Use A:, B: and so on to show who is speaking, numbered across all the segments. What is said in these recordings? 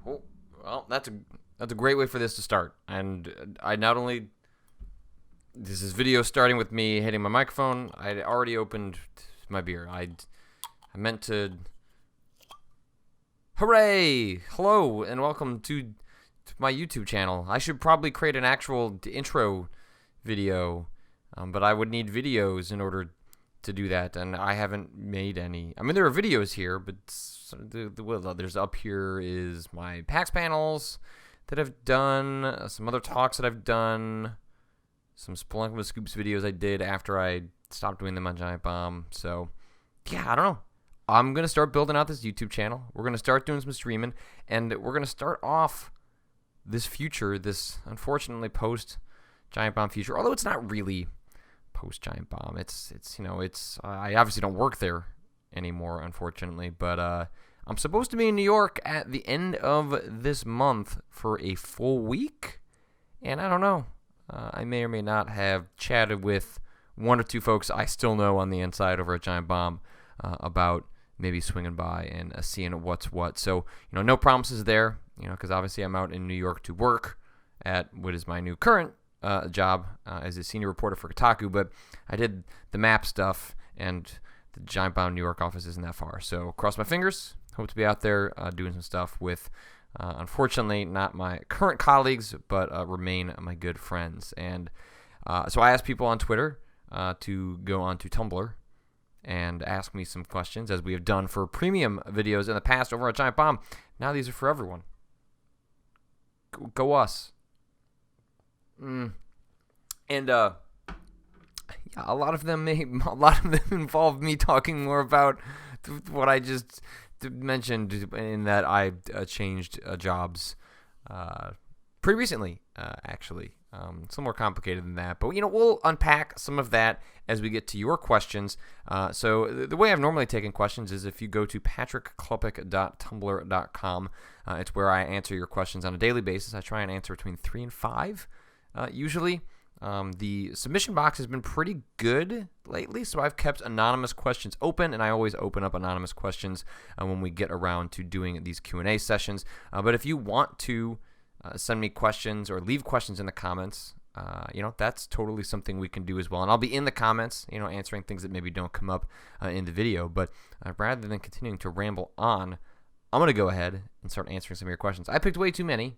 A: Oh, well, that's a great way for this to start. And I not only this is video starting with me hitting my microphone. I already opened my beer. I meant to. Hooray! Hello and welcome to my YouTube channel. I should probably create an actual intro video, but I would need videos in order to do that, and I haven't made any. I mean, there are videos here, but there's up here is my PAX panels that I've done, some other talks that I've done, some Spelunking with Scoops videos I did after I stopped doing them on Giant Bomb. So, yeah, I don't know. I'm going to start building out this YouTube channel. We're going to start doing some streaming, and we're going to start off this future, this unfortunately post-Giant Bomb future, although it's not really post-Giant Bomb. It's I obviously don't work there anymore, unfortunately, but I'm supposed to be in New York at the end of this month for a full week, and I don't know. I may or may not have chatted with one or two folks I still know on the inside over at Giant Bomb about maybe swinging by and seeing what's what. So, no promises there, because obviously I'm out in New York to work at what is my new current job as a senior reporter for Kotaku, but I did the map stuff, and the Giant Bomb New York office isn't that far. So, cross my fingers. Hope to be out there doing some stuff with, unfortunately, not my current colleagues, but remain my good friends. And so I asked people on Twitter to go onto Tumblr and ask me some questions, as we have done for premium videos in the past over at Giant Bomb. Now these are for everyone. Go us. And yeah, a lot of them involve me talking more about what I just mentioned, in that I changed jobs pretty recently, actually. It's a little more complicated than that, but we'll unpack some of that as we get to your questions. So the way I've normally taken questions is if you go to patrickklepek.tumblr.com. It's where I answer your questions on a daily basis. I try and answer between 3 and 5 usually. The submission box has been pretty good lately, so I've kept anonymous questions open, and I always open up anonymous questions when we get around to doing these Q&A sessions. But if you want to send me questions or leave questions in the comments, that's totally something we can do as well. And I'll be in the comments, answering things that maybe don't come up in the video. But rather than continuing to ramble on, I'm going to go ahead and start answering some of your questions. I picked way too many.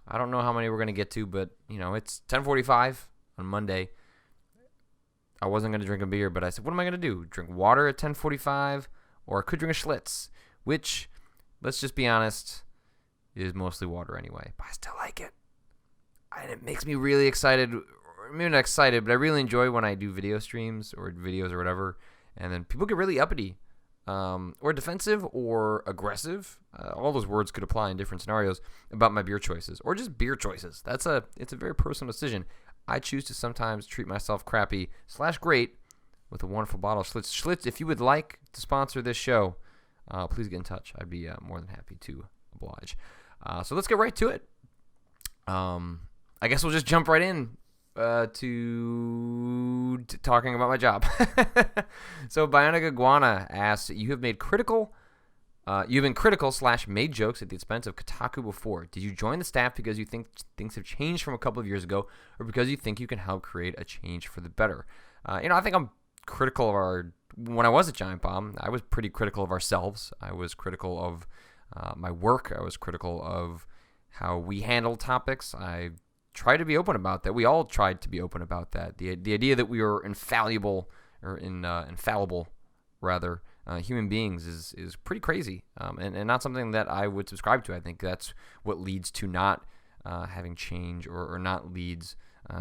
A: I don't know how many we're going to get to, but, it's 10:45 on Monday. I wasn't going to drink a beer, but I said, what am I going to do? Drink water at 10:45? Or I could drink a Schlitz, which, let's just be honest, is mostly water anyway, but I still like it. And it makes me really excited, or maybe not excited, but I really enjoy when I do video streams or videos or whatever, and then people get really uppity, or defensive, or aggressive. All those words could apply in different scenarios about my beer choices, or just beer choices. It's a very personal decision. I choose to sometimes treat myself crappy/great with a wonderful bottle of Schlitz. Schlitz, if you would like to sponsor this show, please get in touch. I'd be more than happy to oblige. So let's get right to it. I guess we'll just jump right in to talking about my job. So Bionic Iguana asks, you've been critical / made jokes at the expense of Kotaku before. Did you join the staff because you think things have changed from a couple of years ago, or because you think you can help create a change for the better? I think I'm critical of when I was at Giant Bomb, I was pretty critical of ourselves. I was critical of my work. I was critical of how we handled topics. I tried to be open about that. We all tried to be open about that. The idea that we were infallible human beings is pretty crazy, and not something that I would subscribe to. I think that's what leads to not having change, or not leads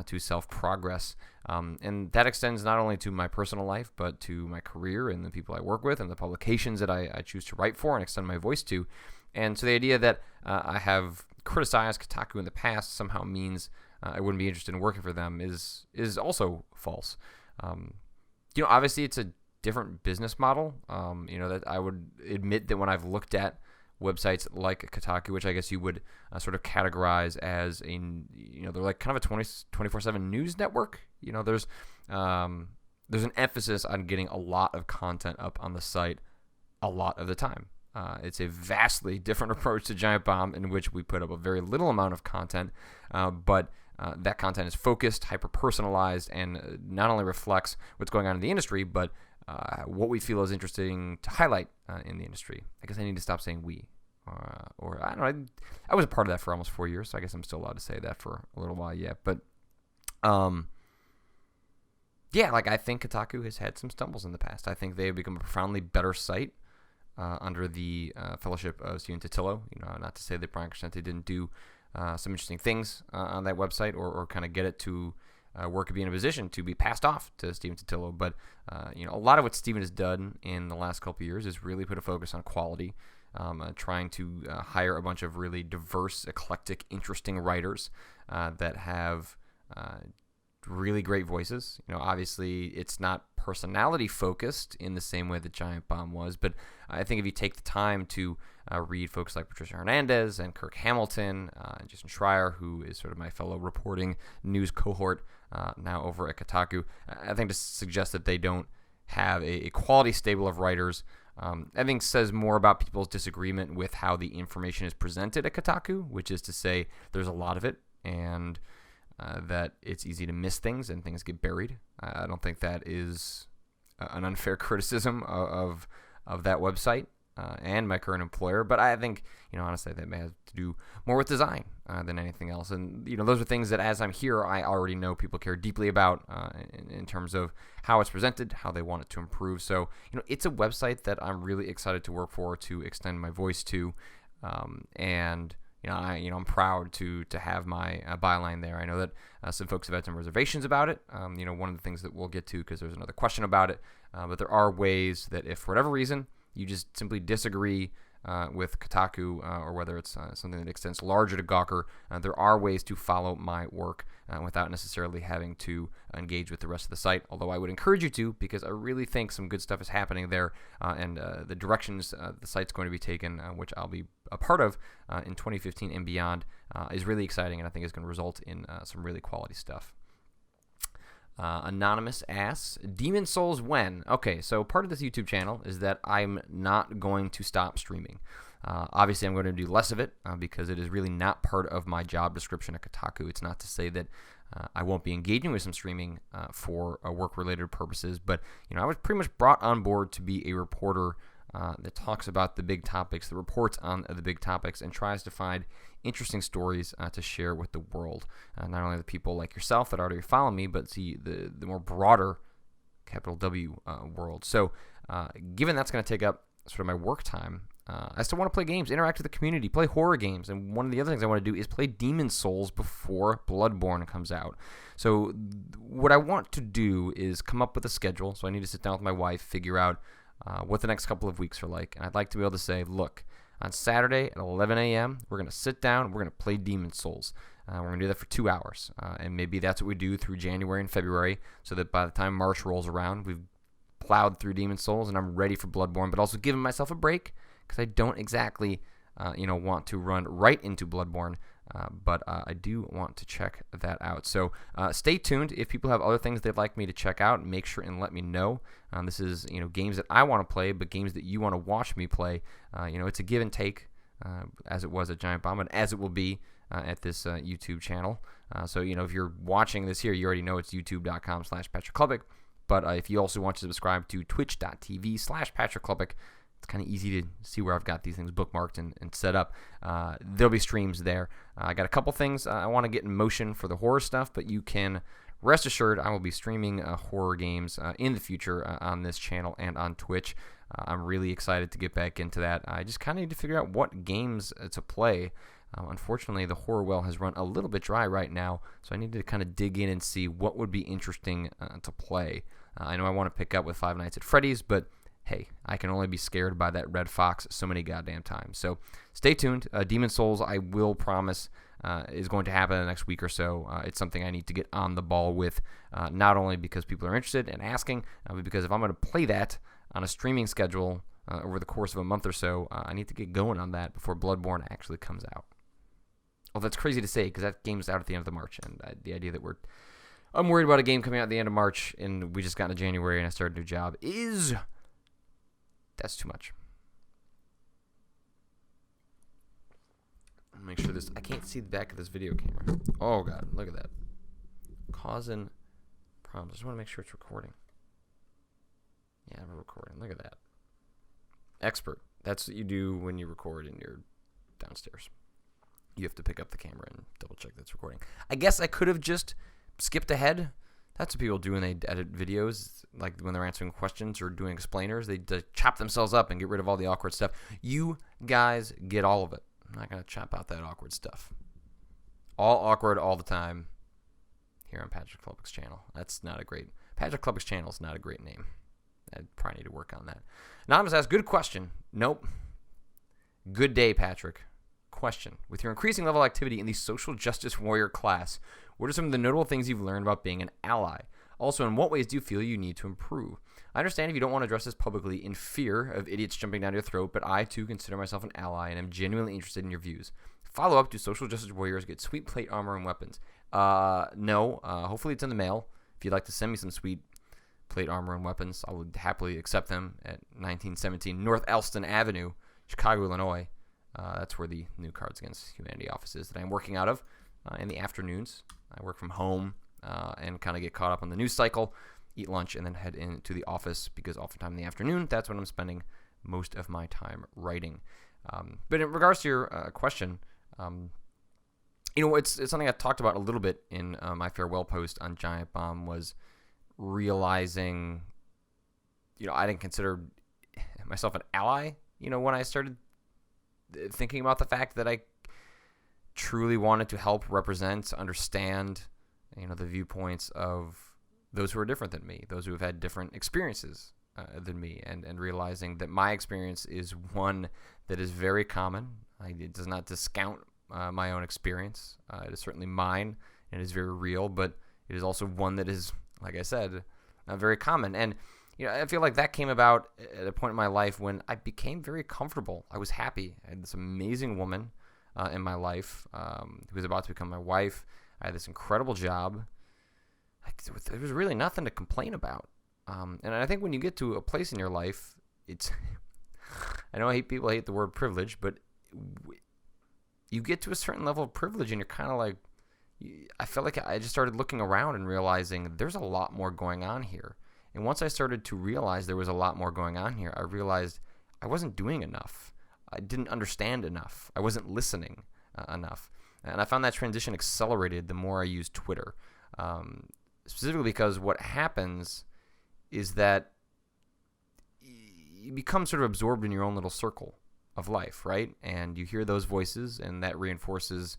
A: to self-progress. And that extends not only to my personal life, but to my career and the people I work with and the publications that I choose to write for and extend my voice to. And so the idea that I have criticized Kotaku in the past somehow means I wouldn't be interested in working for them is also false. Obviously it's a different business model. That I would admit that when I've looked at websites like Kotaku, which I guess you would sort of categorize as they're like kind of a 24/7 news network. There's an emphasis on getting a lot of content up on the site a lot of the time. It's a vastly different approach to Giant Bomb, in which we put up a very little amount of content, but that content is focused, hyper-personalized, and not only reflects what's going on in the industry, but what we feel is interesting to highlight in the industry. I guess I need to stop saying we. Or I don't know. I was a part of that for almost 4 years, so I guess I'm still allowed to say that for a little while yet. But yeah, like I think Kotaku has had some stumbles in the past. I think they have become a profoundly better site under the fellowship of Stephen Totilo. Not to say that Brian Crescente didn't do some interesting things on that website, or kind of get it to where it could be in a position to be passed off to Stephen Totilo. But a lot of what Stephen has done in the last couple of years is really put a focus on quality, trying to hire a bunch of really diverse, eclectic, interesting writers that have really great voices. Obviously it's not personality focused in the same way that Giant Bomb was, but I think if you take the time to read folks like Patricia Hernandez and Kirk Hamilton and Jason Schreier, who is sort of my fellow reporting news cohort now over at Kotaku, I think to suggest that they don't have a quality stable of writers, I think says more about people's disagreement with how the information is presented at Kotaku, which is to say there's a lot of it, and that it's easy to miss things and things get buried. I don't think that is an unfair criticism of that website and my current employer, but I think, honestly, that may have to do more with design than anything else. And, those are things that as I'm here, I already know people care deeply about in terms of how it's presented, how they want it to improve. So, it's a website that I'm really excited to work for, to extend my voice to, and I'm proud to have my byline there. I know that some folks have had some reservations about it. One of the things that we'll get to, because there's another question about it, but there are ways that if for whatever reason you just simply disagree with Kotaku, or whether it's something that extends larger to Gawker, there are ways to follow my work without necessarily having to engage with the rest of the site, although I would encourage you to, because I really think some good stuff is happening there, and the directions the site's going to be taken, which I'll be a part of in 2015 and beyond, is really exciting, and I think is going to result in some really quality stuff. Anonymous asks, Demon Souls when? Okay, so part of this YouTube channel is that I'm not going to stop streaming. Obviously, I'm going to do less of it because it is really not part of my job description at Kotaku. It's not to say that I won't be engaging with some streaming for work-related purposes, but I was pretty much brought on board to be a reporter that talks about the big topics, that reports on the big topics, and tries to find interesting stories to share with the world. Not only the people like yourself that already follow me, but the more broader, capital W, world. So given that's going to take up sort of my work time, I still want to play games, interact with the community, play horror games, and one of the other things I want to do is play Demon Souls before Bloodborne comes out. So what I want to do is come up with a schedule. So I need to sit down with my wife, figure out what the next couple of weeks are like. And I'd like to be able to say, look, on Saturday at 11 a.m., we're going to sit down, we're going to play Demon Souls. We're going to do that for 2 hours. And maybe that's what we do through January and February, so that by the time March rolls around, we've plowed through Demon Souls and I'm ready for Bloodborne, but also giving myself a break because I don't exactly want to run right into Bloodborne. But I do want to check that out. So stay tuned. If people have other things they'd like me to check out, make sure and let me know. This is games that I want to play, but games that you want to watch me play. It's a give and take, as it was at Giant Bomb, and as it will be at this YouTube channel. So if you're watching this here, you already know it's youtube.com/PatrickKlubik. But if you also want to subscribe to twitch.tv/PatrickKlubik, it's kind of easy to see where I've got these things bookmarked and set up. There'll be streams there. I got a couple things I want to get in motion for the horror stuff, but you can rest assured I will be streaming horror games in the future on this channel and on Twitch. I'm really excited to get back into that. I just kind of need to figure out what games to play. Unfortunately, the horror well has run a little bit dry right now, so I need to kind of dig in and see what would be interesting to play. I know I want to pick up with Five Nights at Freddy's, but hey, I can only be scared by that red fox so many goddamn times. So stay tuned. Demon Souls, I will promise, is going to happen in the next week or so. It's something I need to get on the ball with, not only because people are interested and asking, but because if I'm going to play that on a streaming schedule over the course of a month or so, I need to get going on that before Bloodborne actually comes out. Well, that's crazy to say because that game's out at the end of the March, and the idea that I'm worried about a game coming out at the end of March and we just got into January and I started a new job that's too much. Make sure this. I can't see the back of this video camera. Oh god, look at that. Causing problems. I just want to make sure it's recording. Yeah, we're recording. Look at that. Expert. That's what you do when you record and you're downstairs. You have to pick up the camera and double check that's recording. I guess I could have just skipped ahead. That's what people do when they edit videos, like when they're answering questions or doing explainers. They chop themselves up and get rid of all the awkward stuff. You guys get all of it. I'm not going to chop out that awkward stuff. All awkward all the time here on Patrick Klubik's channel. That's not a great... Patrick Klubik's channel is not a great name. I'd probably need to work on that. Anonymous asks, good question. Nope. Good day, Patrick. Question. With your increasing level of activity in the social justice warrior class, what are some of the notable things you've learned about being an ally? Also, in what ways do you feel you need to improve? I understand if you don't want to address this publicly in fear of idiots jumping down your throat, but I, too, consider myself an ally and am genuinely interested in your views. Follow up, do social justice warriors get sweet plate armor and weapons? No. Hopefully it's in the mail. If you'd like to send me some sweet plate armor and weapons, I would happily accept them at 1917 North Elston Avenue, Chicago, Illinois. That's where the New Cards Against Humanity office is that I'm working out of in the afternoons. I work from home and kind of get caught up on the news cycle, eat lunch, and then head into the office because oftentimes in the afternoon, that's when I'm spending most of my time writing. But in regards to your question, it's something I talked about a little bit in my farewell post on Giant Bomb was realizing, I didn't consider myself an ally, when I started thinking about the fact that I truly wanted to help represent, understand, the viewpoints of those who are different than me, those who have had different experiences than me, and realizing that my experience is one that is very common. It does not discount my own experience. It is certainly mine, and it is very real, but it is also one that is, like I said, very common. And I feel like that came about at a point in my life when I became very comfortable. I was happy. I had this amazing woman in my life who was about to become my wife. I had this incredible job. There was really nothing to complain about. And I think when you get to a place in your life, it's... I know people hate the word privilege, but you get to a certain level of privilege and you're kind of like... I felt like I just started looking around and realizing there's a lot more going on here. And once I started to realize there was a lot more going on here, I realized I wasn't doing enough. I didn't understand enough. I wasn't listening enough. And I found that transition accelerated the more I used Twitter. Specifically because what happens is that you become sort of absorbed in your own little circle of life, right? And you hear those voices, and that reinforces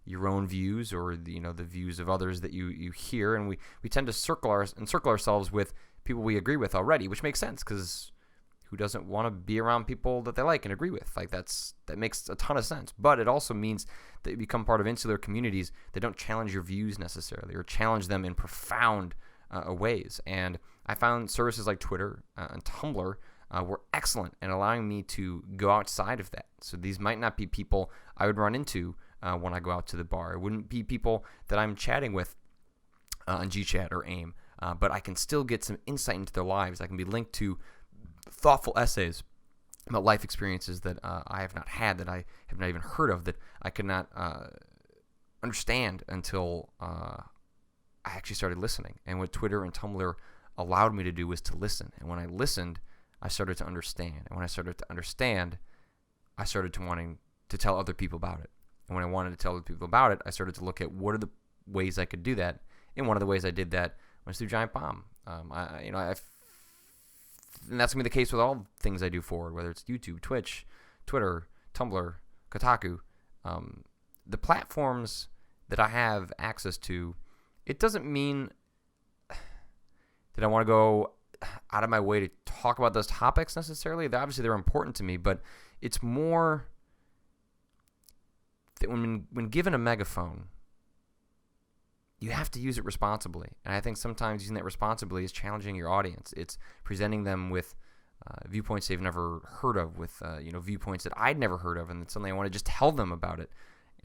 A: your own views or the views of others that you hear. And we tend to circle ourselves with people we agree with already, which makes sense because who doesn't want to be around people that they like and agree with? Like that makes a ton of sense. But it also means that you become part of insular communities that don't challenge your views necessarily or challenge them in profound ways. And I found services like Twitter and Tumblr were excellent in allowing me to go outside of that. So these might not be people I would run into when I go out to the bar. It wouldn't be people that I'm chatting with on GChat or AIM. But I can still get some insight into their lives. I can be linked to thoughtful essays about life experiences that I have not had, that I have not even heard of, that I could not understand until I actually started listening. And what Twitter and Tumblr allowed me to do was to listen. And when I listened, I started to understand. And when I started to understand, I started to wanting to tell other people about it. And when I wanted to tell other people about it, I started to look at what are the ways I could do that. And one of the ways I did that was through Giant Bomb. And that's going to be the case with all things I do forward, whether it's YouTube, Twitch, Twitter, Tumblr, Kotaku. The platforms that I have access to, it doesn't mean that I want to go out of my way to talk about those topics necessarily. Obviously, they're important to me, but it's more that when given a megaphone, you have to use it responsibly. And I think sometimes using that responsibly is challenging your audience. It's presenting them with viewpoints they've never heard of, with viewpoints that I'd never heard of, and it's something I want to just tell them about it.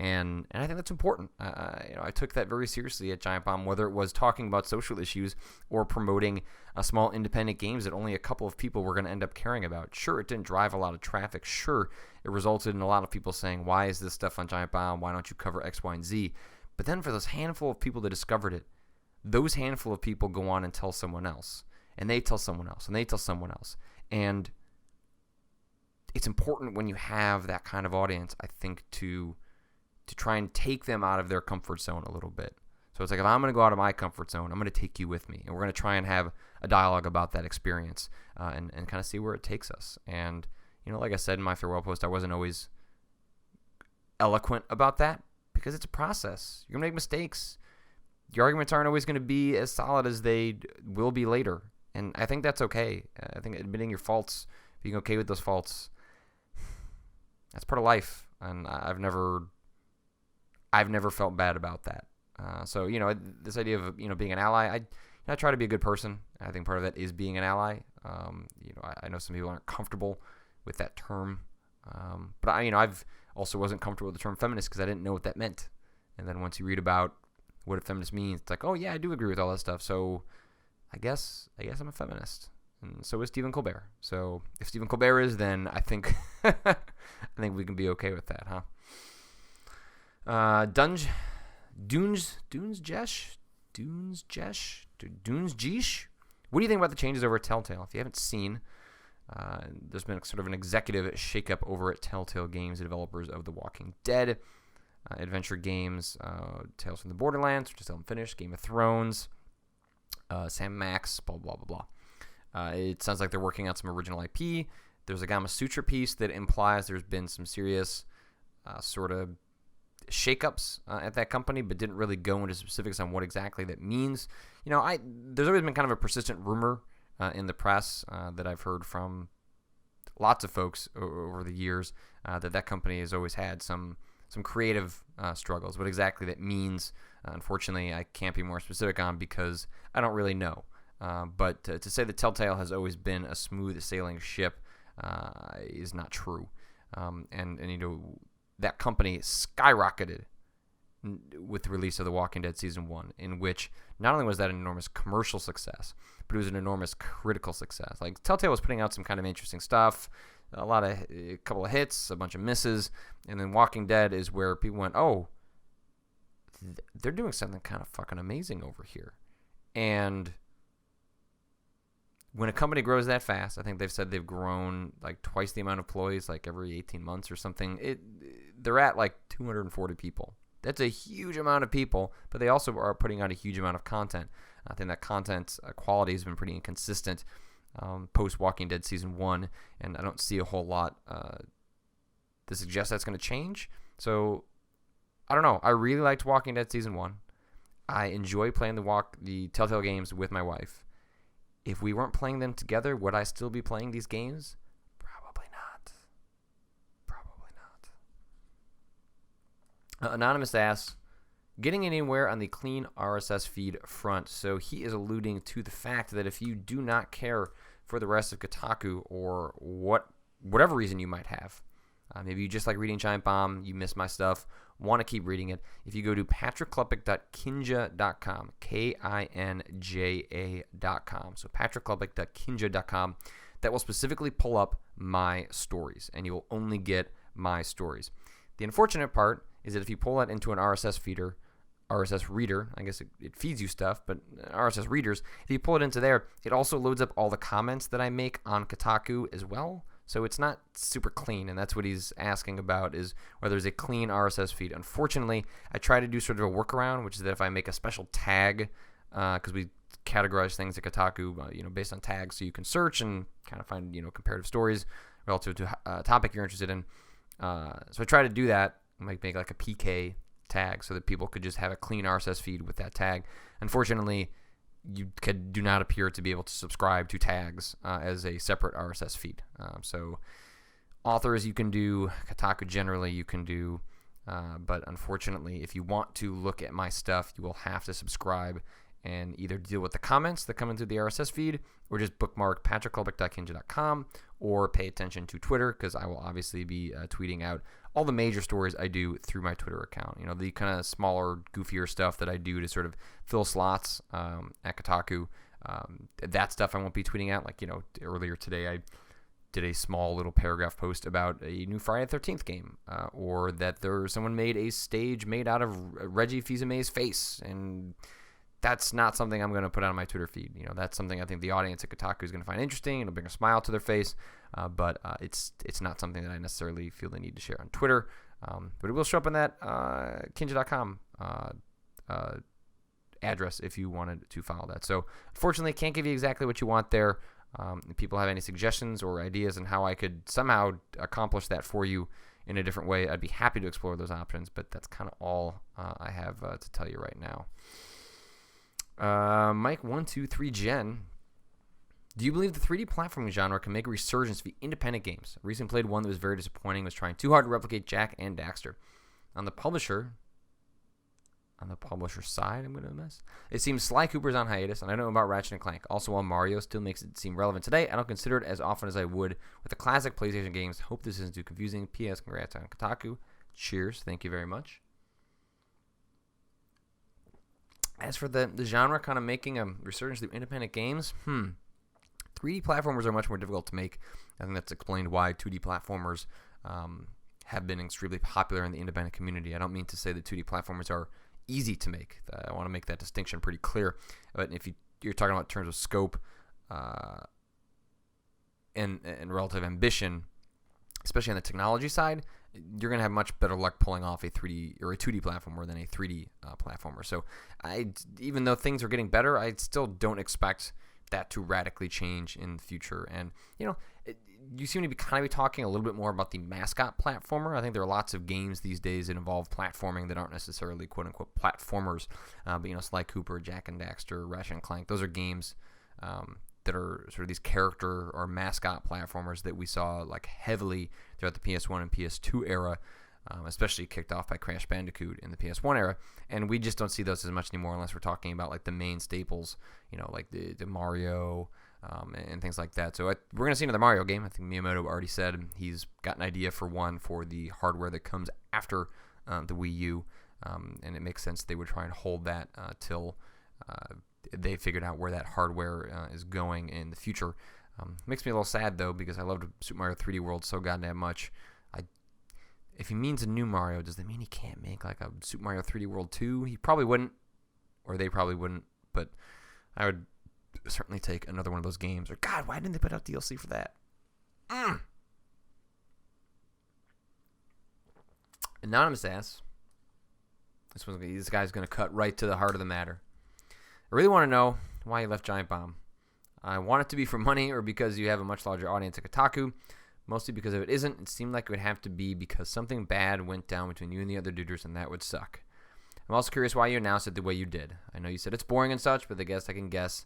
A: And I think that's important. I took that very seriously at Giant Bomb, whether it was talking about social issues or promoting small independent games that only a couple of people were going to end up caring about. Sure, it didn't drive a lot of traffic. Sure, it resulted in a lot of people saying, why is this stuff on Giant Bomb? Why don't you cover X, Y, and Z? But then for those handful of people that discovered it, those handful of people go on and tell someone else. And they tell someone else. And they tell someone else. And it's important when you have that kind of audience, I think, to try and take them out of their comfort zone a little bit. So it's like, if I'm going to go out of my comfort zone, I'm going to take you with me. And we're going to try and have a dialogue about that experience and kind of see where it takes us. And, like I said in my farewell post, I wasn't always eloquent about that because it's a process. You're going to make mistakes. Your arguments aren't always going to be as solid as they will be later. And I think that's okay. I think admitting your faults, being okay with those faults, that's part of life. And I've never felt bad about that. So this idea of being an ally, I try to be a good person. I think part of that is being an ally. I know some people aren't comfortable with that term, but I've also wasn't comfortable with the term feminist because I didn't know what that meant. And then once you read about what a feminist means, it's like, oh yeah, I do agree with all that stuff. So I guess I'm a feminist, and so is Stephen Colbert. So if Stephen Colbert is, then I think we can be okay with that, huh? Dunes Jesh. What do you think about the changes over at Telltale? If you haven't seen, there's been sort of an executive shakeup over at Telltale Games, the developers of The Walking Dead, adventure games, Tales from the Borderlands, which is still unfinished, Game of Thrones, Sam Max, blah, blah, blah, blah. It sounds like they're working on some original IP. There's a Gama Sutra piece that implies there's been some serious sort of shakeups at that company, but didn't really go into specifics on what exactly that means. There's always been kind of a persistent rumor in the press that I've heard from lots of folks over the years that company has always had some creative struggles. What exactly that means, unfortunately, I can't be more specific on because I don't really know. But to say that Telltale has always been a smooth sailing ship is not true. That company skyrocketed with the release of The Walking Dead Season 1, in which not only was that an enormous commercial success, but it was an enormous critical success. Like, Telltale was putting out some kind of interesting stuff, a couple of hits, a bunch of misses, and then Walking Dead is where people went, oh, they're doing something kind of fucking amazing over here. And when a company grows that fast, I think they've said they've grown like twice the amount of employees, like every 18 months or something. They're at like 240 people. That's a huge amount of people, but they also are putting out a huge amount of content. I think that content quality has been pretty inconsistent post Walking Dead Season 1, and I don't see a whole lot to suggest that's going to change. So, I don't know. I really liked Walking Dead Season 1. I enjoy playing the Telltale games with my wife. If we weren't playing them together, would I still be playing these games? Probably not. Anonymous asks, getting anywhere on the clean RSS feed front. So he is alluding to the fact that if you do not care for the rest of Kotaku or whatever reason you might have, maybe you just like reading Giant Bomb, you miss my stuff, want to keep reading it. If you go to patrickklepek.kinja.com, KINJA.com, so patrickklepek.kinja.com, that will specifically pull up my stories, and you will only get my stories. The unfortunate part is that if you pull that into an RSS reader, I guess it feeds you stuff, but RSS readers, if you pull it into there, it also loads up all the comments that I make on Kotaku as well. So it's not super clean, and that's what he's asking about, is whether there's a clean RSS feed. Unfortunately, I try to do sort of a workaround, which is that if I make a special tag, because we categorize things at Kotaku, based on tags, so you can search and kind of find, comparative stories relative to a topic you're interested in. So I try to do that, make like a PK tag, so that people could just have a clean RSS feed with that tag. Unfortunately, you do not appear to be able to subscribe to tags as a separate RSS feed. So authors you can do, Kotaku generally you can do, but unfortunately if you want to look at my stuff, you will have to subscribe and either deal with the comments that come in through the RSS feed, or just bookmark patrickkolbeck.kinja.com, or pay attention to Twitter, because I will obviously be tweeting out all the major stories I do through my Twitter account. You know, the kind of smaller, goofier stuff that I do to sort of fill slots at Kotaku. That stuff I won't be tweeting out. Like, you know, earlier today I did a small little paragraph post about a new Friday the 13th game, or that someone made a stage made out of Reggie Fils-Aimé's face, and that's not something I'm going to put on my Twitter feed. You know, that's something I think the audience at Kotaku is going to find interesting. It'll bring a smile to their face, but it's not something that I necessarily feel the need to share on Twitter. But it will show up in that kinja.com address if you wanted to follow that. So unfortunately, can't give you exactly what you want there. If people have any suggestions or ideas on how I could somehow accomplish that for you in a different way, I'd be happy to explore those options, but that's kind of all I have to tell you right now. Mike123Gen, do you believe the 3D platforming genre can make a resurgence via independent games? I recently played one that was very disappointing, was trying too hard to replicate Jak and Daxter. On the publisher side, I'm going to miss. It seems Sly Cooper's on hiatus, and I don't know about Ratchet & Clank. Also, while Mario still makes it seem relevant today, I don't consider it as often as I would with the classic PlayStation games. Hope this isn't too confusing. P.S. Congrats on Kotaku. Cheers. Thank you very much. As for the genre kind of making a resurgence through independent games, 3D platformers are much more difficult to make. I think that's explained why 2D platformers have been extremely popular in the independent community. I don't mean to say that 2D platformers are easy to make. I want to make that distinction pretty clear. But if you're talking about in terms of scope and relative ambition, especially on the technology side, you're going to have much better luck pulling off a 3D or a 2D platformer than a 3D platformer. So even though things are getting better, I still don't expect that to radically change in the future. And, you know, you seem to be kind of talking a little bit more about the mascot platformer. I think there are lots of games these days that involve platforming that aren't necessarily quote-unquote platformers. But, you know, Sly Cooper, Jak and Daxter, Ratchet and Clank, those are games that are sort of these character or mascot platformers that we saw like heavily throughout the PS1 and PS2 era, especially kicked off by Crash Bandicoot in the PS1 era. And we just don't see those as much anymore unless we're talking about like the main staples, you know, like the Mario and things like that. So we're going to see another Mario game. I think Miyamoto already said he's got an idea for one for the hardware that comes after the Wii U, and it makes sense they would try and hold that till they figured out where that hardware is going in the future. Makes me a little sad, though, because I loved Super Mario 3D World so goddamn much. If he means a new Mario, does that mean he can't make like a Super Mario 3D World 2? He probably wouldn't, or they probably wouldn't, but I would certainly take another one of those games. Or, God, why didn't they put out DLC for that? Anonymous asks, this guy's going to cut right to the heart of the matter. I really want to know why you left Giant Bomb. I want it to be for money or because you have a much larger audience at Kotaku. Mostly because if it isn't, it seemed like it would have to be because something bad went down between you and the other duders, and that would suck. I'm also curious why you announced it the way you did. I know you said it's boring and such, but the guess I can guess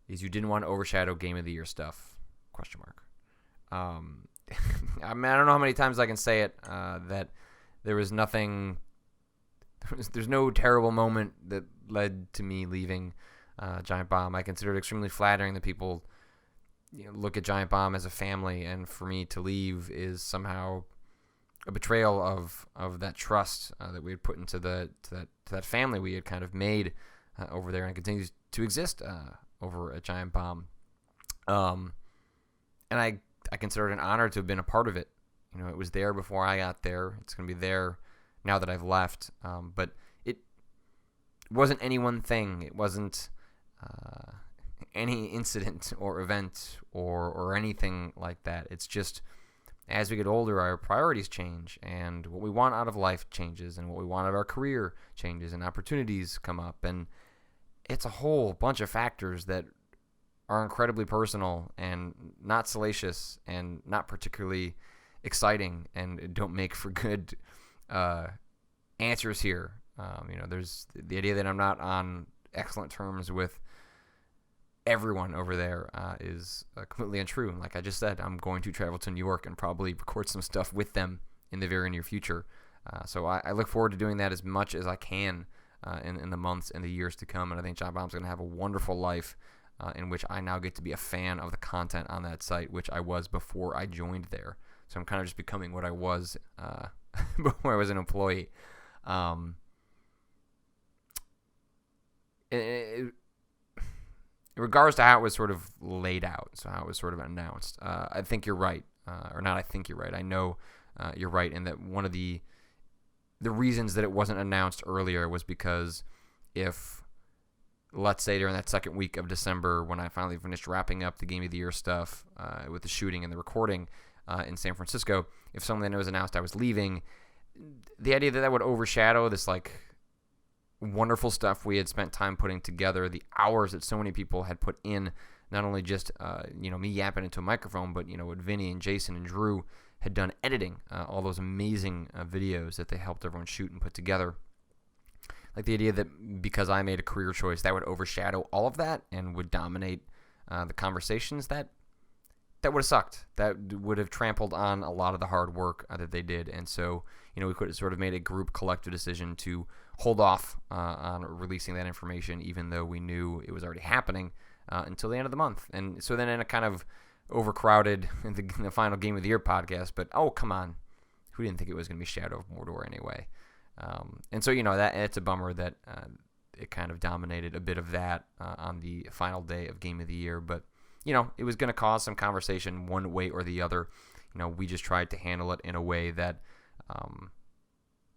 A: is you didn't want to overshadow Game of the Year stuff. ? I mean, I don't know how many times I can say it, that there was nothing... There's no terrible moment that led to me leaving Giant Bomb. I consider it extremely flattering that people look at Giant Bomb as a family, and for me to leave is somehow a betrayal of that trust that we had put into that family we had kind of made over there, and continues to exist over at Giant Bomb. And I consider it an honor to have been a part of it. You know, it was there before I got there. It's going to be there now that I've left. But it wasn't any one thing. It wasn't any incident or event or anything like that. It's just as we get older, our priorities change, and what we want out of life changes, and what we want out of our career changes, and opportunities come up, and it's a whole bunch of factors that are incredibly personal and not salacious and not particularly exciting and don't make for good answers here. There's the idea that I'm not on excellent terms with everyone over there is completely untrue. Like I just said, I'm going to travel to New York and probably record some stuff with them in the very near future. So I look forward to doing that as much as I can in the months and the years to come. And I think Giant Bomb's going to have a wonderful life in which I now get to be a fan of the content on that site, which I was before I joined there. So I'm kind of just becoming what I was before I was an employee. In regards to how it was sort of laid out, so how it was sort of announced, I think you're right. Or not I think you're right. I know you're right in that one of the reasons that it wasn't announced earlier was because if, let's say during that second week of December when I finally finished wrapping up the Game of the Year stuff with the shooting and the recording in San Francisco, if something was announced I was leaving, the idea that would overshadow this like wonderful stuff we had spent time putting together, the hours that so many people had put in, not only just me yapping into a microphone, but what Vinny and Jason and Drew had done editing all those amazing videos that they helped everyone shoot and put together. Like the idea that because I made a career choice, that would overshadow all of that and would dominate the conversations, that would have sucked. That would have trampled on a lot of the hard work that they did. And so, we could have sort of made a group collective decision to hold off on releasing that information, even though we knew it was already happening until the end of the month. And so then in a kind of overcrowded in the final Game of the Year podcast, but oh, come on. Who didn't think it was going to be Shadow of Mordor anyway? And so, that it's a bummer that it kind of dominated a bit of that on the final day of Game of the Year. But, it was going to cause some conversation one way or the other. We just tried to handle it in a way that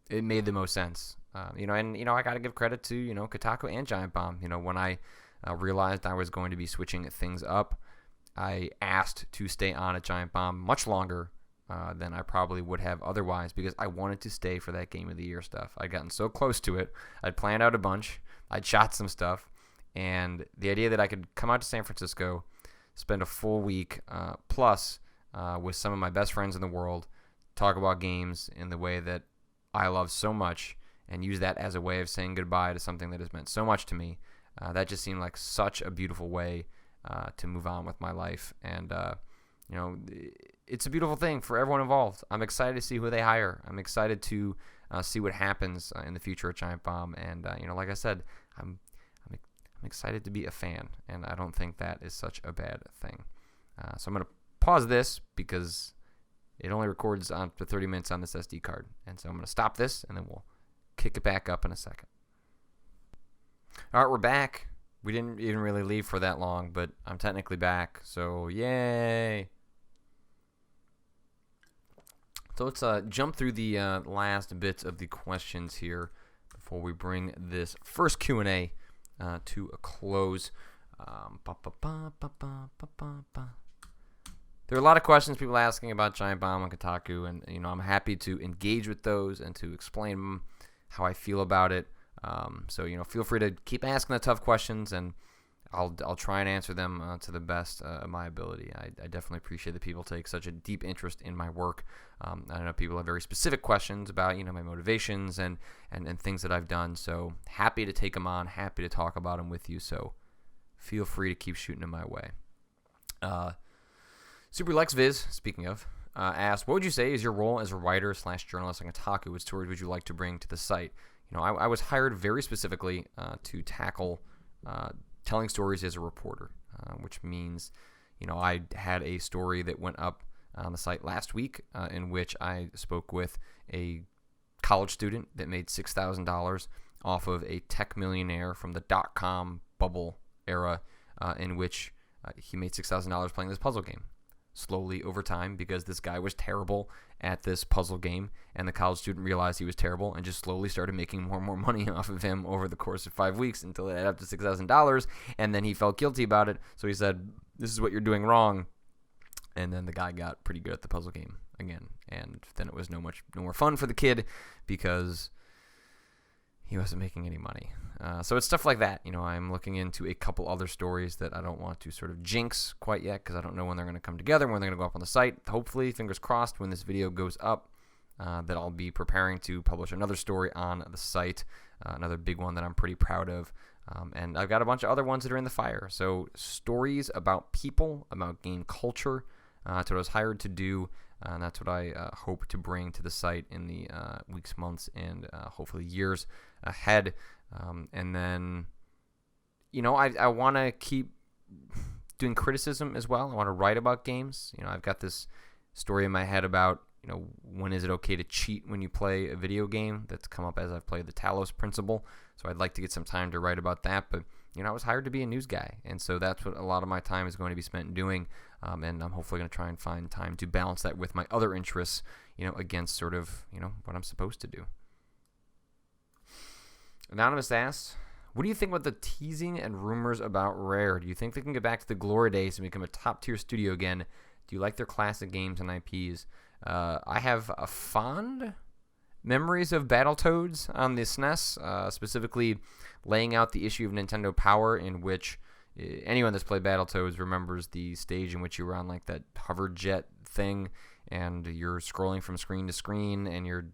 A: it made the most sense. And I got to give credit to, Kotaku and Giant Bomb. When I realized I was going to be switching things up, I asked to stay on at Giant Bomb much longer than I probably would have otherwise, because I wanted to stay for that Game of the Year stuff. I'd gotten so close to it. I'd planned out a bunch. I'd shot some stuff. And the idea that I could come out to San Francisco, spend a full week plus with some of my best friends in the world, talk about games in the way that I love so much, and use that as a way of saying goodbye to something that has meant so much to me, that just seemed like such a beautiful way to move on with my life. And, it's a beautiful thing for everyone involved. I'm excited to see who they hire. I'm excited to see what happens in the future at Giant Bomb. And, like I said, I'm excited to be a fan, and I don't think that is such a bad thing. So I'm going to pause this because it only records on for 30 minutes on this SD card. And so I'm going to stop this, and then we'll kick it back up in a second. All right, we're back. We didn't even really leave for that long, but I'm technically back, so yay. So let's jump through the last bits of the questions here before we bring this first Q&A to a close. There are a lot of questions people asking about Giant Bomb on Kotaku, and I'm happy to engage with those and to explain how I feel about it. So feel free to keep asking the tough questions, and I'll try and answer them to the best of my ability. I definitely appreciate that people take such a deep interest in my work. I know people have very specific questions about my motivations and things that I've done. So happy to take them on, happy to talk about them with you. So feel free to keep shooting them my way. Super Lex Viz, speaking of, asked, what would you say is your role as a writer/journalist on Kotaku? What stories would you like to bring to the site? I was hired very specifically to tackle telling stories as a reporter, which means, I had a story that went up on the site last week in which I spoke with a college student that made $6,000 off of a tech millionaire from the .com bubble era in which he made $6,000 playing this puzzle game. Slowly over time, because this guy was terrible at this puzzle game, and the college student realized he was terrible and just slowly started making more and more money off of him over the course of 5 weeks until it added up to $6,000, and then he felt guilty about it, so he said, this is what you're doing wrong, and then the guy got pretty good at the puzzle game again, and then it was no more fun for the kid because he wasn't making any money. So it's stuff like that. I'm looking into a couple other stories that I don't want to sort of jinx quite yet because I don't know when they're going to come together, when they're going to go up on the site. Hopefully, fingers crossed, when this video goes up, that I'll be preparing to publish another story on the site, another big one that I'm pretty proud of. And I've got a bunch of other ones that are in the fire. So stories about people, about game culture. That's what I was hired to do. And that's what I hope to bring to the site in the weeks, months, and hopefully years ahead. And then, I want to keep doing criticism as well. I want to write about games. I've got this story in my head about, when is it okay to cheat when you play a video game? That's come up as I've played the Talos Principle. So I'd like to get some time to write about that. But, I was hired to be a news guy. And so that's what a lot of my time is going to be spent doing. And I'm hopefully going to try and find time to balance that with my other interests, against sort of, what I'm supposed to do. Anonymous asks, what do you think about the teasing and rumors about Rare? Do you think they can get back to the glory days and become a top-tier studio again? Do you like their classic games and IPs? I have fond memories of Battletoads on the SNES, specifically laying out the issue of Nintendo Power, in which anyone that's played Battletoads remembers the stage in which you were on like that hover jet thing, and you're scrolling from screen to screen, and you're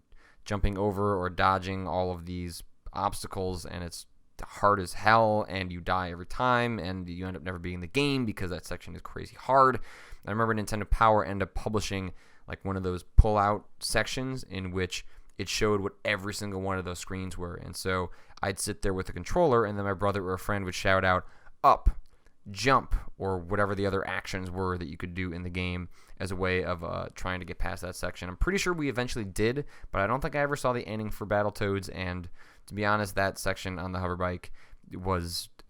A: jumping over or dodging all of these obstacles, and it's hard as hell, and you die every time, and you end up never beating the game because that section is crazy hard. I remember Nintendo Power ended up publishing like one of those pull-out sections in which it showed what every single one of those screens were. And so I'd sit there with the controller, and then my brother or a friend would shout out up, jump, or whatever the other actions were that you could do in the game as a way of trying to get past that section. I'm pretty sure we eventually did, but I don't think I ever saw the ending for Battletoads, and to be honest, that section on the hover bike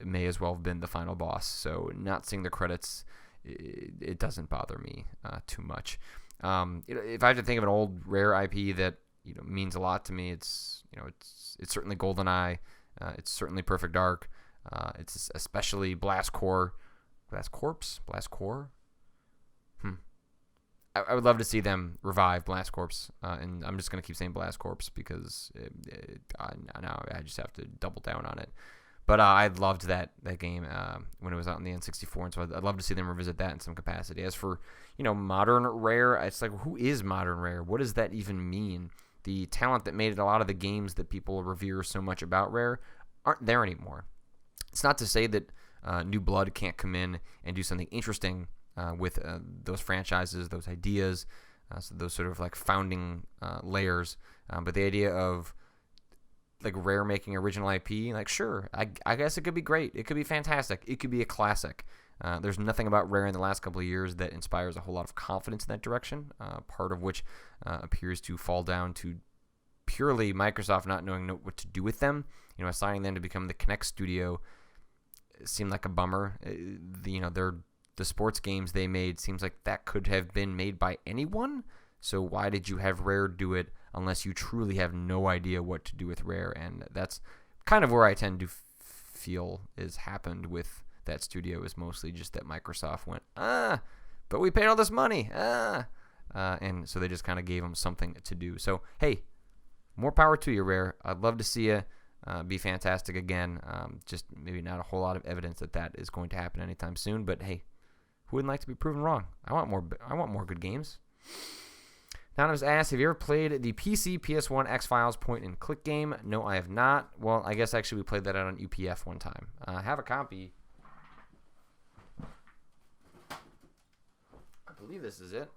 A: may as well have been the final boss. So not seeing the credits, it doesn't bother me too much. If I have to think of an old Rare IP that means a lot to me, it's certainly GoldenEye, it's certainly Perfect Dark, it's especially Blast Corps. I would love to see them revive Blast Corps, and I'm just gonna keep saying Blast Corps because now I just have to double down on it. But I loved that game when it was out on the N64, and so I'd love to see them revisit that in some capacity. As for modern Rare, it's like, who is modern Rare? What does that even mean? The talent that made a lot of the games that people revere so much about Rare aren't there anymore. It's not to say that new blood can't come in and do something interesting with those franchises, those ideas, so those sort of like founding layers. But the idea of like Rare making original IP, like, sure, I guess it could be great. It could be fantastic. It could be a classic. There's nothing about Rare in the last couple of years that inspires a whole lot of confidence in that direction, part of which appears to fall down to purely Microsoft not knowing what to do with them. Assigning them to become the Kinect studio seemed like a bummer. The sports games they made seems like that could have been made by anyone. So why did you have Rare do it unless you truly have no idea what to do with Rare? And that's kind of where I tend to feel is happened with that studio, is mostly just that Microsoft went, but we paid all this money, and so they just kind of gave them something to do. So, hey, more power to you, Rare. I'd love to see you be fantastic again. Just maybe not a whole lot of evidence that is going to happen anytime soon, but hey, who wouldn't like to be proven wrong? I want more good games. Anonymous asks, have you ever played the PC PS1 X-Files point-and-click game? No, I have not. Well, I guess actually we played that out on UPF one time. I have a copy. I believe this is it.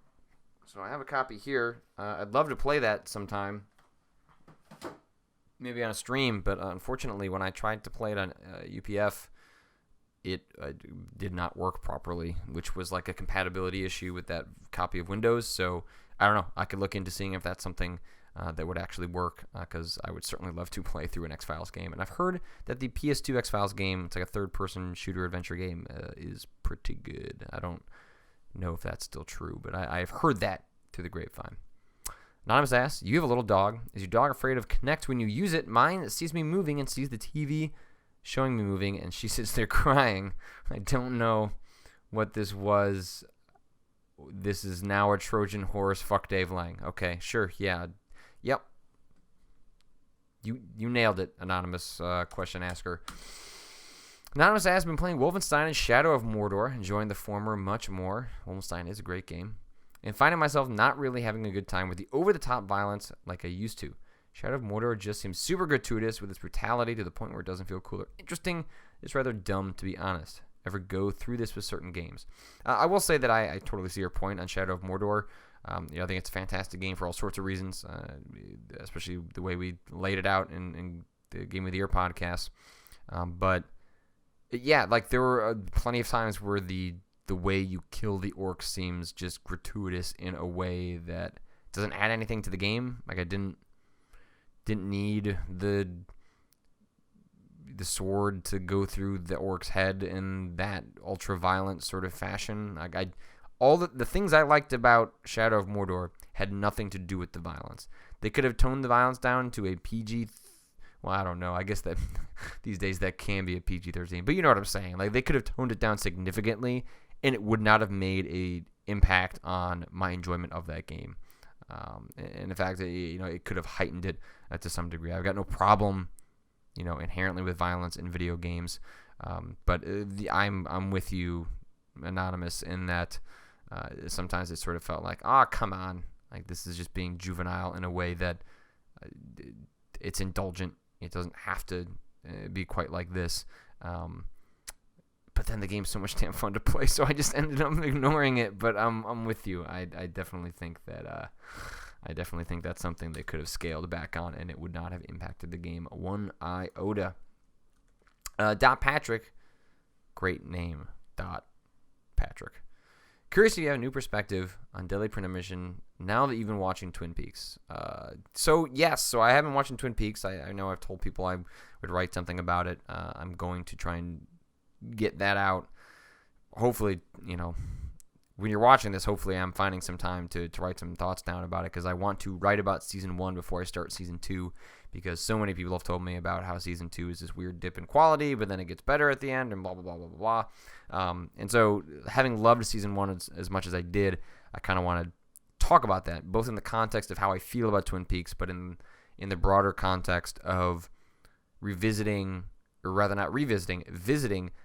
A: So I have a copy here. I'd love to play that sometime. Maybe on a stream, but unfortunately when I tried to play it on UPF, it did not work properly, which was like a compatibility issue with that copy of Windows. So I don't know. I could look into seeing if that's something that would actually work, because I would certainly love to play through an X-Files game. And I've heard that the PS2 X-Files game, it's like a third-person shooter adventure game, is pretty good. I don't know if that's still true, but I've heard that through the grapevine. Anonymous asks, you have a little dog. Is your dog afraid of Kinect when you use it? Mine sees me moving and sees the TV showing me moving, and she sits there crying. I don't know what this was. This is now a Trojan horse. Fuck Dave Lang. Okay, sure, yeah. Yep. You nailed it, Anonymous question asker. Anonymous has been playing Wolfenstein and Shadow of Mordor, enjoying the former much more. Wolfenstein is a great game. And finding myself not really having a good time with the over-the-top violence like I used to. Shadow of Mordor just seems super gratuitous with its brutality to the point where it doesn't feel cool or interesting. It's rather dumb, to be honest. Ever go through this with certain games? I will say that I totally see your point on Shadow of Mordor. I think it's a fantastic game for all sorts of reasons, especially the way we laid it out in the Game of the Year podcast. But yeah, like there were plenty of times where the way you kill the orcs seems just gratuitous in a way that doesn't add anything to the game. Like I didn't need the sword to go through the orc's head in that ultra violent sort of fashion. Like all the things I liked about Shadow of Mordor had nothing to do with the violence. They could have toned the violence down to a PG. Well, I don't know. I guess that these days that can be a PG-13, but you know what I'm saying. Like they could have toned it down significantly, and it would not have made a impact on my enjoyment of that game. And in fact, it could have heightened it to some degree. I've got no problem, inherently with violence in video games, but I'm with you, Anonymous, in that sometimes it sort of felt like, come on, like this is just being juvenile in a way that it's indulgent. It doesn't have to be quite like this. But then the game's so much damn fun to play, so I just ended up ignoring it. But I'm with you. I definitely think that that's something they could have scaled back on, and it would not have impacted the game one iota. Dot Patrick, great name. Dot Patrick. Curious if you have a new perspective on Deadly Premonition now that you've been watching Twin Peaks. So I have been watching Twin Peaks. I know I've told people I would write something about it. I'm going to try and get that out. Hopefully, when you're watching this, hopefully I'm finding some time to write some thoughts down about it, because I want to write about Season 1 before I start Season 2, because so many people have told me about how Season 2 is this weird dip in quality, but then it gets better at the end, and blah, blah, blah, blah, blah, blah. And so having loved Season 1 as much as I did, I kind of want to talk about that, both in the context of how I feel about Twin Peaks, but in the broader context of visiting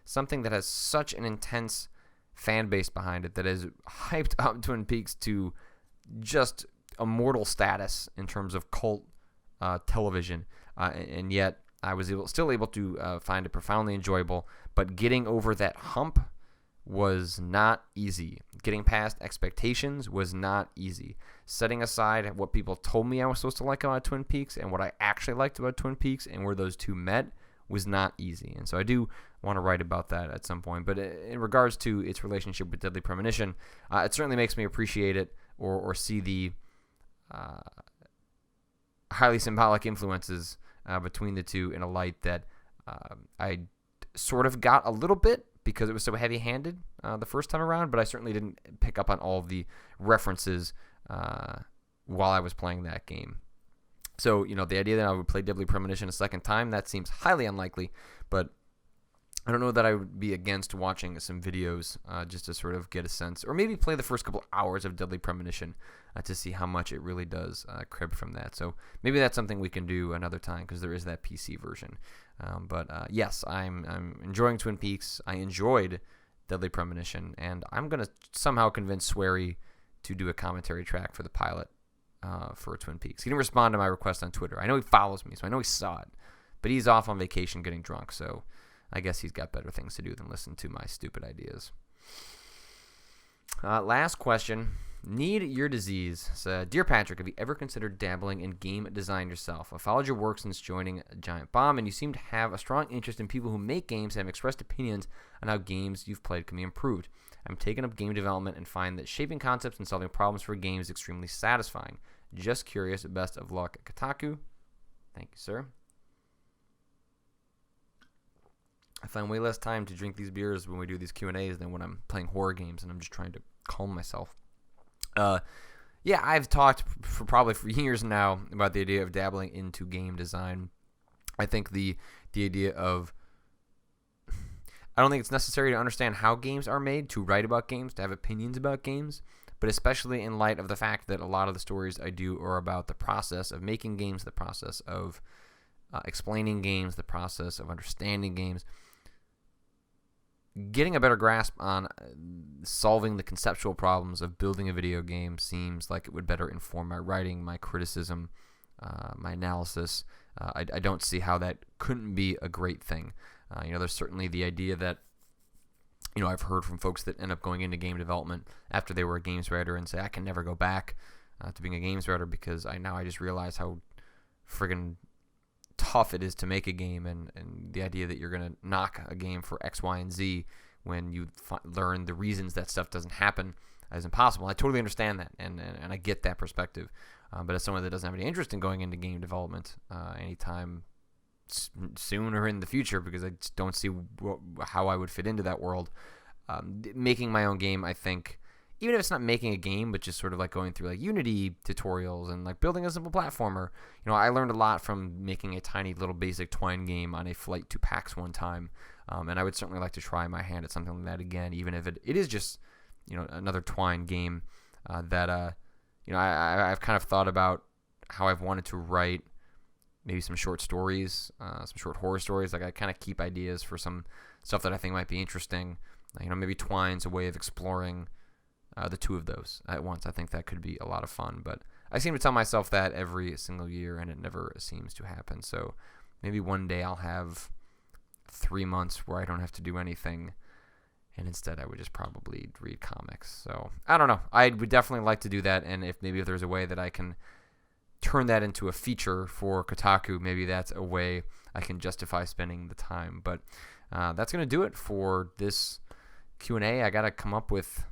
A: something that has such an intense fan base behind it that has hyped up Twin Peaks to just immortal status in terms of cult television, and yet I was still able to find it profoundly enjoyable. But getting over that hump was not easy. Getting past expectations was not easy. Setting aside what people told me I was supposed to like about Twin Peaks and what I actually liked about Twin Peaks and where those two met was not easy. And so I do want to write about that at some point. But in regards to its relationship with Deadly Premonition, it certainly makes me appreciate it or see the highly symbolic influences between the two in a light that I sort of got a little bit because it was so heavy-handed the first time around, but I certainly didn't pick up on all of the references while I was playing that game. So, the idea that I would play Deadly Premonition a second time, that seems highly unlikely, but I don't know that I would be against watching some videos just to sort of get a sense, or maybe play the first couple hours of Deadly Premonition to see how much it really does crib from that. So maybe that's something we can do another time, because there is that PC version. But yes, I'm enjoying Twin Peaks. I enjoyed Deadly Premonition, and I'm going to somehow convince Swery to do a commentary track for the pilot for Twin Peaks. He didn't respond to my request on Twitter. I know he follows me, so I know he saw it. But he's off on vacation getting drunk, so I guess he's got better things to do than listen to my stupid ideas. Last question. Need Your Disease said, Dear Patrick, have you ever considered dabbling in game design yourself? I've followed your work since joining Giant Bomb, and you seem to have a strong interest in people who make games and have expressed opinions on how games you've played can be improved. I'm taking up game development and find that shaping concepts and solving problems for games is extremely satisfying. Just curious. Best of luck, Kotaku. Thank you, sir. I find way less time to drink these beers when we do these Q&As than when I'm playing horror games and I'm just trying to calm myself. Yeah, I've talked for years now about the idea of dabbling into game design. I think the idea of, I don't think it's necessary to understand how games are made to write about games, to have opinions about games, but especially in light of the fact that a lot of the stories I do are about the process of making games, the process of explaining games, the process of understanding games. Getting a better grasp on solving the conceptual problems of building a video game seems like it would better inform my writing, my criticism, my analysis. I don't see how that couldn't be a great thing. There's certainly the idea that I've heard from folks that end up going into game development after they were a games writer and say, I can never go back to being a games writer because I just realize how friggin' tough it is to make a game, and the idea that you're going to knock a game for X, Y, and Z when you learn the reasons that stuff doesn't happen is impossible. I totally understand that, and I get that perspective. But as someone that doesn't have any interest in going into game development anytime soon or in the future, because I just don't see how I would fit into that world, making my own game, I think, even if it's not making a game, but just sort of like going through like Unity tutorials and like building a simple platformer, I learned a lot from making a tiny little basic Twine game on a flight to PAX one time, and I would certainly like to try my hand at something like that again, even if it is just another Twine game that I've kind of thought about how I've wanted to write maybe some short stories, some short horror stories. Like I kind of keep ideas for some stuff that I think might be interesting. Maybe Twine's a way of exploring the two of those at once. I think that could be a lot of fun, but I seem to tell myself that every single year, and it never seems to happen. So maybe one day I'll have 3 months where I don't have to do anything, and instead I would just probably read comics. So I don't know. I would definitely like to do that, and if there's a way that I can turn that into a feature for Kotaku, maybe that's a way I can justify spending the time. But that's going to do it for this Q&A. I got to come up with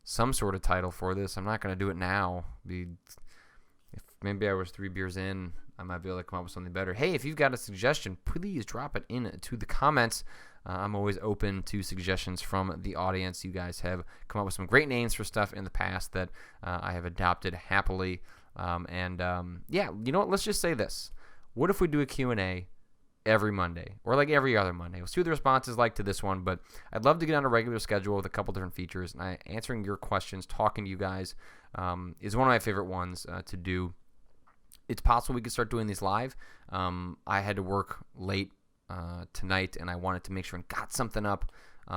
A: some sort of title for this. I'm not going to do it now. If maybe I was 3 beers in, I might be able to come up with something better. Hey, if you've got a suggestion, please drop it into the comments. I'm always open to suggestions from the audience. You guys have come up with some great names for stuff in the past that I have adopted happily. Yeah, you know what? Let's just say this. What if we do a Q&A every Monday, or like every other Monday? We'll see what the response is like to this one, but I'd love to get on a regular schedule with a couple different features, and answering your questions, talking to you guys, is one of my favorite ones to do. It's possible we could start doing these live. I had to work late tonight, and I wanted to make sure and got something up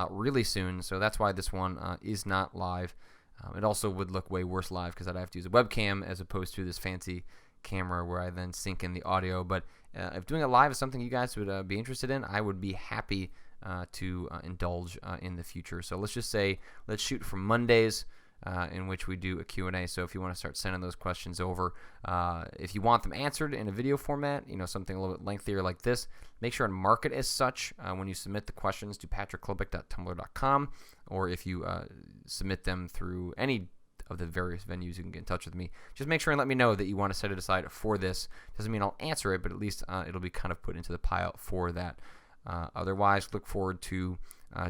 A: really soon, so that's why this one is not live. It also would look way worse live because I'd have to use a webcam as opposed to this fancy camera where I then sync in the audio. But if doing it live is something you guys would be interested in, I would be happy to indulge in the future. So let's just say, let's shoot for Mondays in which we do a Q&A. So if you want to start sending those questions over, if you want them answered in a video format, something a little bit lengthier like this, make sure and mark it as such when you submit the questions to patrickklebick.tumblr.com, or if you submit them through any of the various venues you can get in touch with me. Just make sure and let me know that you want to set it aside for this. Doesn't mean I'll answer it, but at least it'll be kind of put into the pile for that. Otherwise, look forward to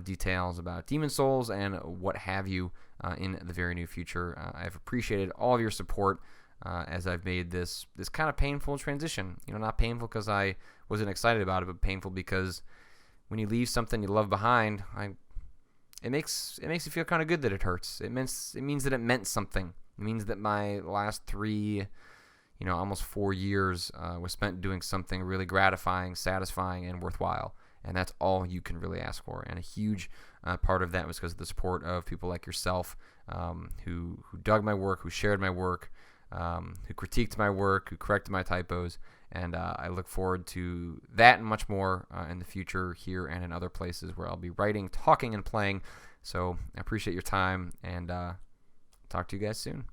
A: details about Demon Souls and what have you in the very near future. I've appreciated all of your support as I've made this kind of painful transition. Not painful because I wasn't excited about it, but painful because when you leave something you love behind, it makes you feel kind of good that it hurts. It means that it meant something. It means that my last 3, almost 4 years was spent doing something really gratifying, satisfying, and worthwhile. And that's all you can really ask for. And a huge part of that was because of the support of people like yourself, who dug my work, who shared my work, who critiqued my work, who corrected my typos. And I look forward to that and much more in the future here and in other places where I'll be writing, talking, and playing. So I appreciate your time, and talk to you guys soon.